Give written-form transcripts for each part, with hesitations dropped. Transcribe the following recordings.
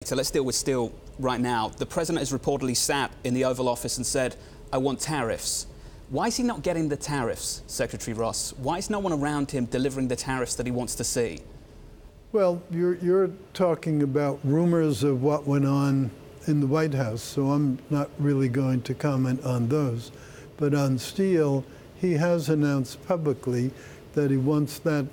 So let's deal with steel right now. The president has reportedly sat in the Oval Office and said, I want tariffs. Why is he not getting the tariffs, Secretary Ross? Why is no one around him delivering the tariffs that he wants to see? Well, you're talking about rumors of what went on in the White House, so I'm not really going to comment on those. But on steel, he has announced publicly that he wants that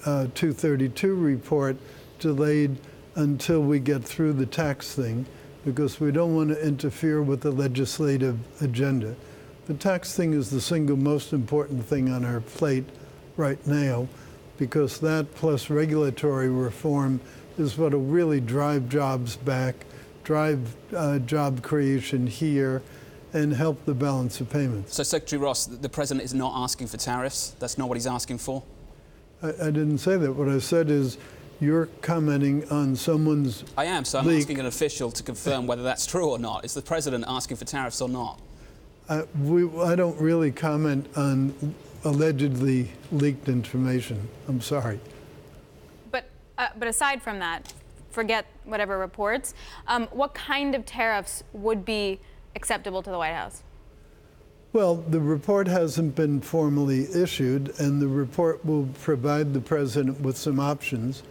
232 report delayed until we get through the tax thing, because we don't want to interfere with the legislative agenda. The tax thing is the single most important thing on our plate right now, because that plus regulatory reform is what will really drive jobs back, drive job creation here, and help the balance of payments. So, Secretary Ross, the president is not asking for tariffs? That's not what he's asking for? I didn't say that. What I said is you're commenting on someone's I am, so I'm asking an official to confirm whether that's true or not. Is the president asking for tariffs or not? I don't really comment on allegedly leaked information. I'm sorry. But aside from that, forget whatever reports, what kind of tariffs would be acceptable to the White House? Well, the report hasn't been formally issued, and the report will provide the president with some options.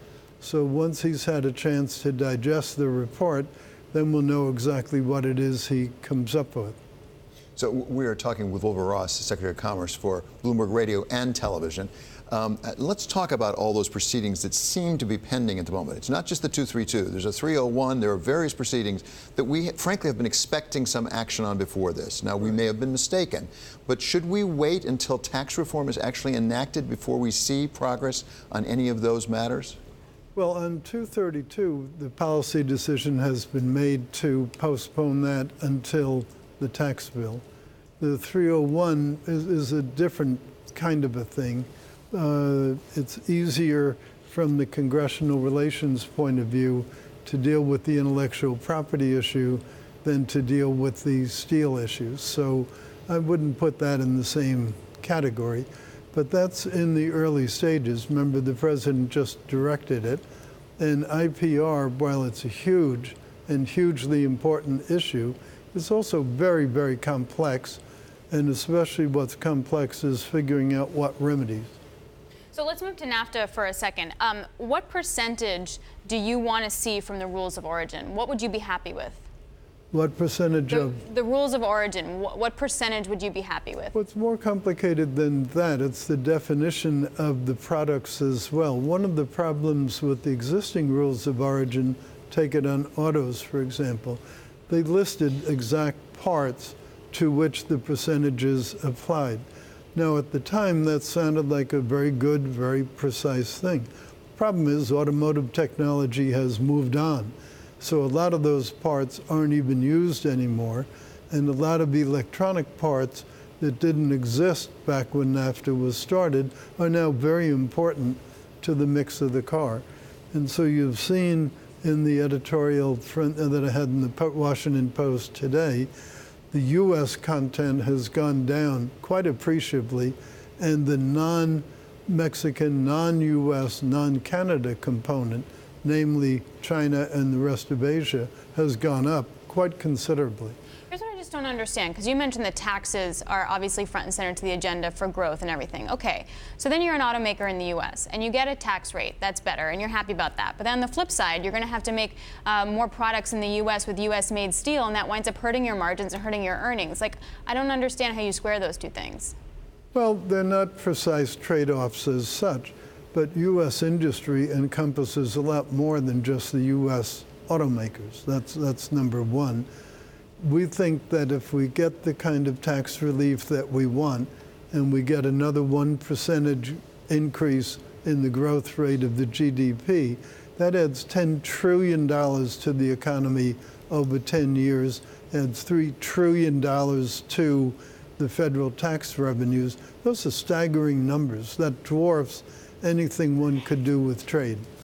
So once he's had a chance to digest the report, then we'll know exactly what it is he comes up with. So we are talking with Wilbur Ross, Secretary of Commerce for Bloomberg Radio and Television. Let's talk about all those proceedings that seem to be pending at the moment. It's not just the 232. There's a 301. There are various proceedings that we, frankly, have been expecting some action on before this. Now, we may have been mistaken, but should we wait until tax reform is actually enacted before we see progress on any of those matters? Well, on 232, the policy decision has been made to postpone that until the tax bill. The 301 is a different kind of a thing. It's easier from the congressional relations point of view to deal with the intellectual property issue than to deal with the steel issues. So I wouldn't put that in the same category. But that's in the early stages. Remember, the president just directed it. And IPR, while it's a huge and hugely important issue, it's also very, very complex. And especially what's complex is figuring out what remedies. So let's move to NAFTA for a second. What percentage do you want to see from the rules of origin? What would you be happy with? What percentage of? The rules of origin, what percentage would you be happy with? Well, it's more complicated than that. It's the definition of the products as well. One of the problems with the existing rules of origin, take it on autos, for example, they listed exact parts to which the percentages applied. Now, at the time, that sounded like a very good, very precise thing. Problem is, automotive technology has moved on. So a lot of those parts aren't even used anymore. And a lot of the electronic parts that didn't exist back when NAFTA was started are now very important to the mix of the car. And so you've seen in the editorial front that I had in the Washington Post today, the U.S. content has gone down quite appreciably, and the non-Mexican, non-U.S., non-Canada component, namely China and the rest of Asia, has gone up quite considerably. Here's what I just don't understand, because you mentioned that taxes are obviously front and center to the agenda for growth and everything. Okay, so then you're an automaker in the U.S. and you get a tax rate that's better and you're happy about that. But then on the flip side, you're going to have to make more products in the U.S. with U.S.-made steel, and that winds up hurting your margins and hurting your earnings. Like, I don't understand how you square those two things. Well, they're not precise trade-offs as such. But U.S. industry encompasses a lot more than just the U.S. automakers. That's number one. We think that if we get the kind of tax relief that we want, and we get another 1% increase in the growth rate of the GDP, that adds $10 trillion to the economy over 10 years, adds $3 trillion to the federal tax revenues. Those are staggering numbers. That dwarfs anything one could do with trade.